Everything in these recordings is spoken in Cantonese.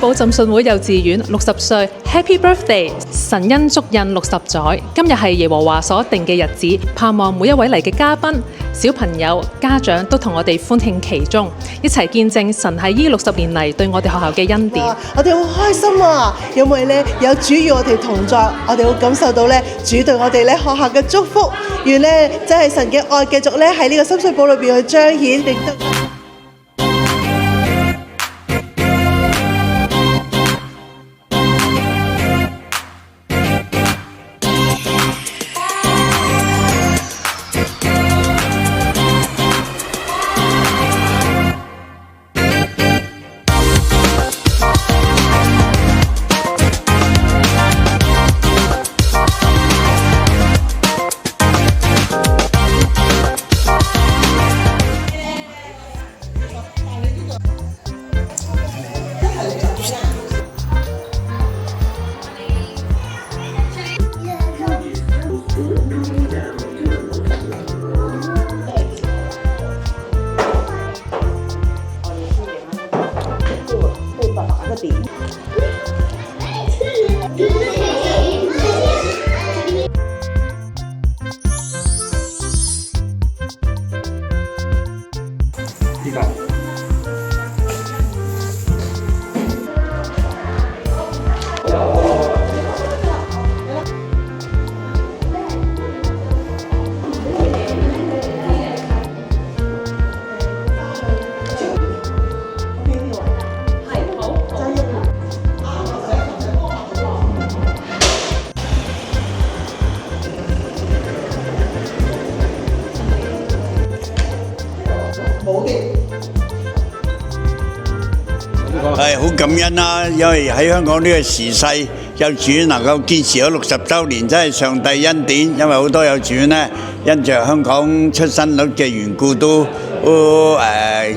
堡浸信會幼稚園60歲 Happy Birthday！ 神恩足印60載，今日係耶和華所定嘅日子，盼望每一位嚟嘅嘉賓、小朋友、家長都同我哋歡慶其中，一齊見證神喺呢60年嚟對我哋學校嘅恩典。我哋好開心啊，因為咧有主與我哋同在，我哋會感受到咧主對我哋咧學校嘅祝福，願咧真係神嘅愛繼續咧喺呢個深水埗裏邊去彰顯，亦都。係好感恩啦，因為喺香港呢個時勢，幼稚園能夠堅持咗60週年，真係上帝恩典。因為好多幼稚園呢，因着香港出生率嘅緣故，都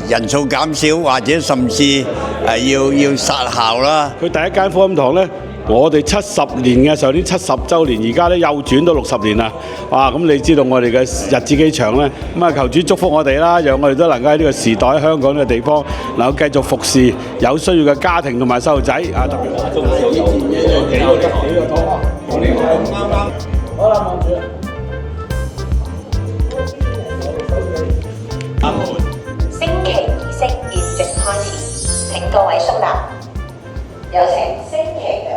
人數減少，或者甚至要殺校啦。佢第一間福音堂呢，我哋70年嘅上年70週年，而家咧又轉到60年啦。哇！咁你知道我哋嘅日子幾長咧？咁啊，求主祝福我哋啦，讓我哋都能夠喺呢個時代香港呢個地方，能夠繼續服侍有需要嘅家庭同埋細路仔啊！特別好啦，望住。升旗儀式現正開始，請各位肅立，有請升旗隊。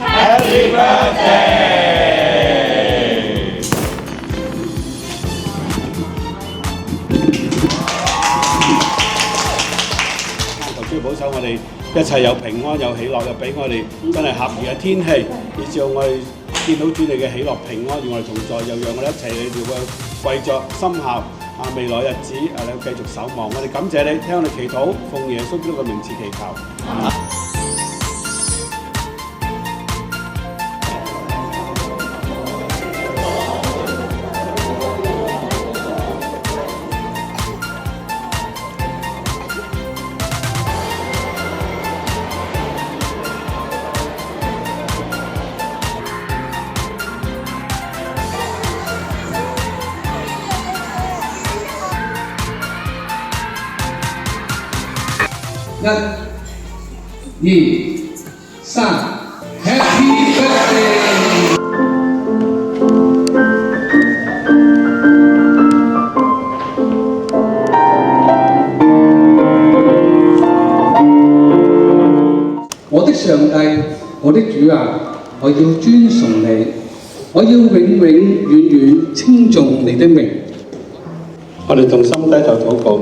Happy birthday！ 求主保守我哋一切有平安有喜樂，又俾我哋真係合宜嘅天氣，以至我哋見到主你嘅喜樂平安與我哋同在，又讓我哋一齊嚟到為着心校未來日子你繼續守望。我哋感謝你，聽我哋祈禱，奉耶穌基督嘅名字祈求。1、2、3 Happy Birthday！ 我的上帝，我的主啊，我要尊崇你，我要永永遠遠稱頌你的名。我哋同心低頭禱告。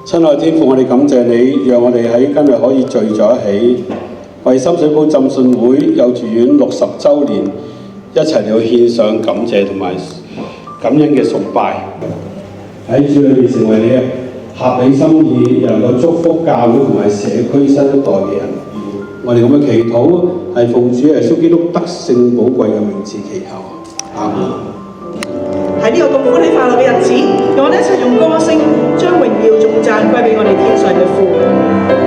親愛天父，我哋感謝你，讓我哋喺今日可以聚在一起，為深水埗浸信會幼稚園60週年一齊嚟獻上感謝同埋感恩嘅崇拜。喺主裏邊成為你嘅合理心意，又能夠祝福教會同埋社區新一代嘅人。我哋咁嘅祈禱係奉主耶穌基督得勝寶貴嘅名字祈求。阿門。喺呢個咁歡喜快樂嘅日子，讓我哋一齊用歌聲將榮耀頌讚歸俾我哋天上嘅父。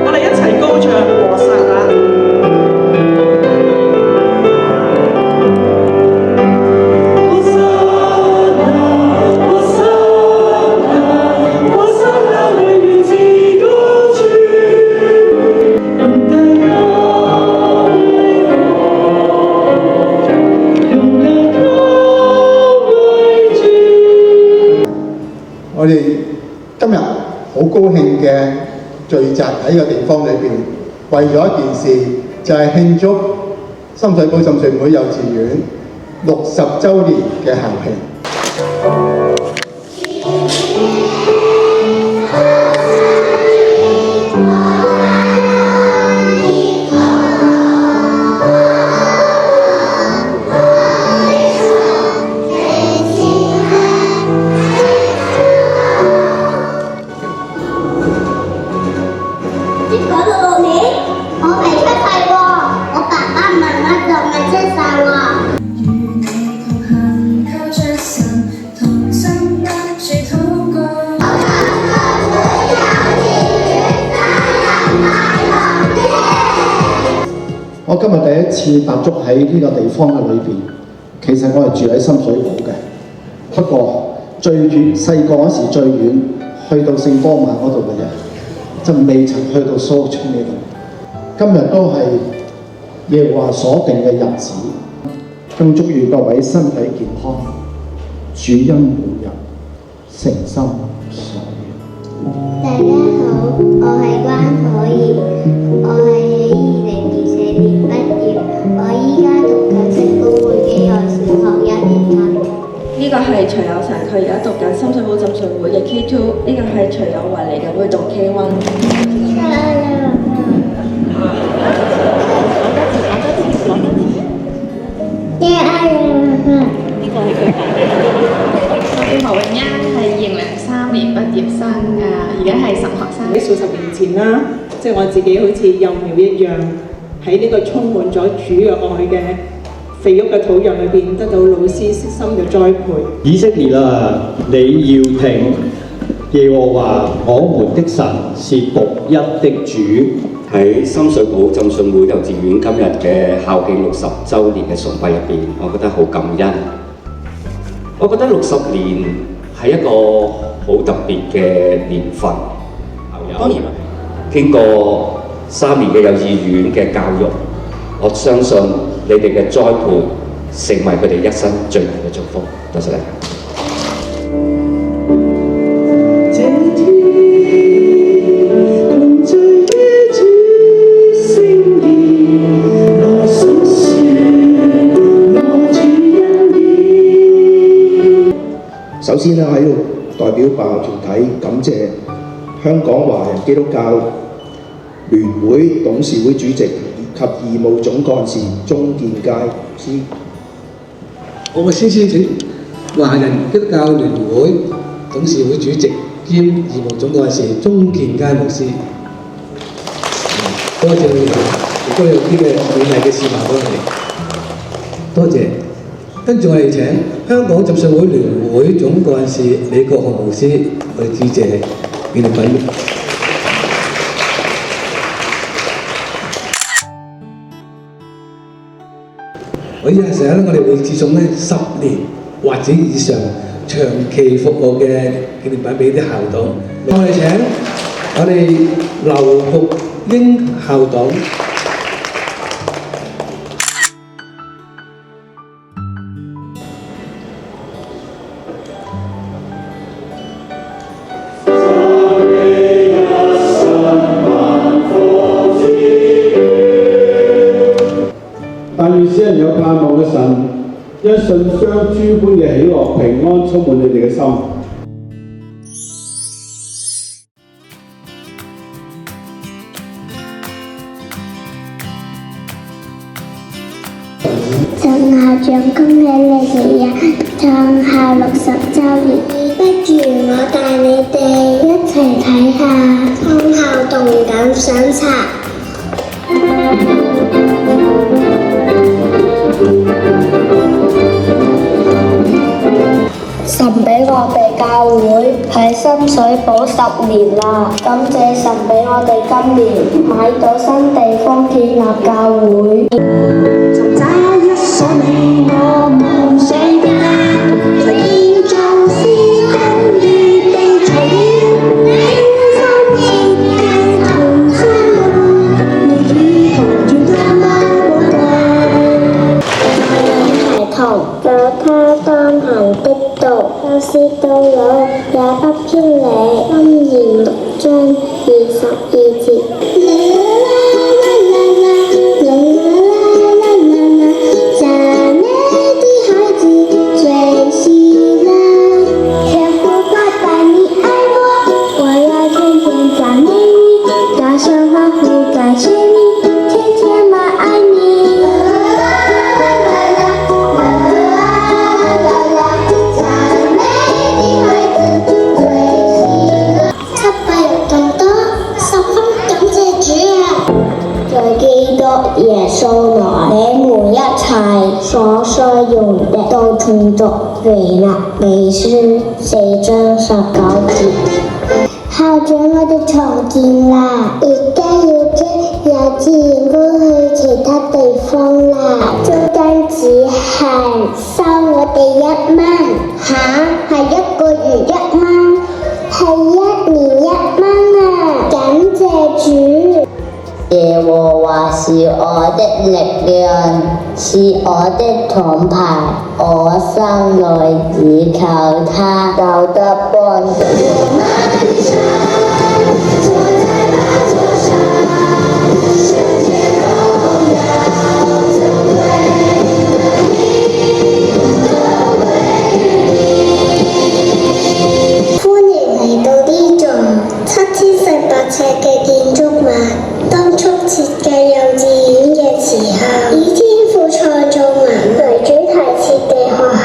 我哋一齊高唱和散那。我哋今日好高興嘅聚集喺呢個地方裏邊，為咗一件事，就係慶祝深水埗浸信會幼稚園60週年嘅校慶。我今日第一次踏足喺呢個地方嘅裏邊，其實我係住喺深水埗嘅，不過最遠細個嗰時最遠去到聖多馬嗰度嘅啫，就未曾去到蘇涌呢度。今日都係耶和華所定嘅日子，更祝願各位身體健康，主恩滿溢，誠心所願。大家好，我係關可怡，我係喺2024年畢業，我依家讀緊聖公會基愛小學1年級。呢個係徐有成，佢而家讀緊深水埗浸信會嘅 K2，呢個係徐有為嚟嘅，會讀 K1。我叫何永欣，係2003年畢業生而家係神學生。喺數十年前啦，即係我自己好似幼苗一樣，喺呢個充滿咗主嘅愛嘅肥沃嘅土壤裏邊，得到老師悉心嘅栽培。以色列啊，你要聽耶和華我們的神是獨一的主。喺深水埗浸信會幼稚園今日嘅校慶60週年嘅崇拜入邊，我覺得好感恩。我覺得60年係一個好特別嘅年份。當然，經過3年嘅幼稚園嘅教育，我相信你哋嘅栽培成為佢哋一生最大嘅祝福。多謝大家。首先咧喺度代表辦學團體感謝香港華人基督教聯會董事會主席及義務總幹事鍾建佳牧師。我先請華人基督教聯會董事會主席兼義務總幹事鍾建佳牧師。多謝你哋，亦都有啲嘅美麗嘅示範俾我哋。多謝。跟住我哋請香港浸信會聯會總幹事李國雄牧師去致謝紀念品。我依家成日咧，我哋會致送咧10年或者以上長期服務嘅紀念品俾啲校董。我哋請我哋劉福英校董。但願使人有盼望嘅神，一信將諸般嘅喜樂平安充滿你哋嘅心。陳校長，恭喜你哋啊！創校60週年，不如我帶你哋一齊睇下創校動感相冊。神俾我哋教會喺深水埗10年啦，感謝神俾我哋今年買到新地方建立教會。尋找一所你我夢想家，建造施工預備材料，精心設計同心路，每主同住多麼寶貴。孩童有他當行的道，教師到老也不偏離。箴言6章22節。耶穌來，你們一切所需用的都充足。腓立比書4章19節。校長，我哋重建啦，而家要將幼稚園搬去其他地方啦。租金只係收我哋1蚊，係1個月1蚊，係1年1蚊啊！感謝主。耶和華是我的力量，是我的盾牌，我心內倚靠他，有得幫助。歡迎嚟到呢座7400尺嘅建築物。當初設計幼稚園嘅時候，以天賦創造文為主題設計學校。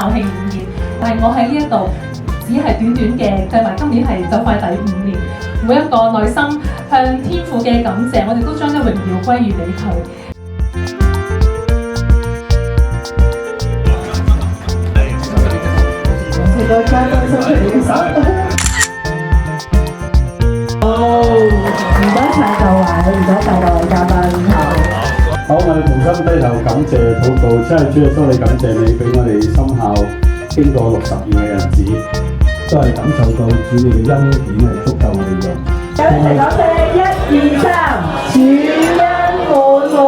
慶午宴，但係我喺呢一度只係短短嘅計劃，今年係就快第5年，每一個內心向天父嘅感謝，我哋都將啲榮耀歸於俾佢。成個嘉賓伸出你嘅手。好，唔該晒各位，唔該晒各位嘉賓。好，我哋同心低頭感謝禱告，真係主耶穌，你感謝你俾我哋心校經過60年嘅日子，都係感受到主你嘅恩典係足夠我哋用。有請講聲1、2、3，主恩滿滿。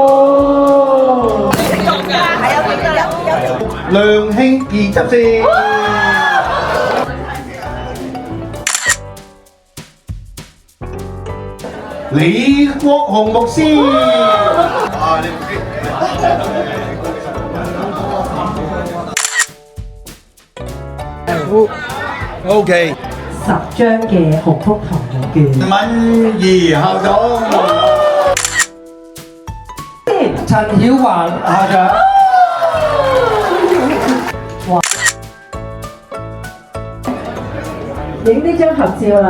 梁興儀執事。李國雄牧師。OK。10張嘅鴻福堂嘅券。敏儀校長。陳曉華校長。影呢張合照啦。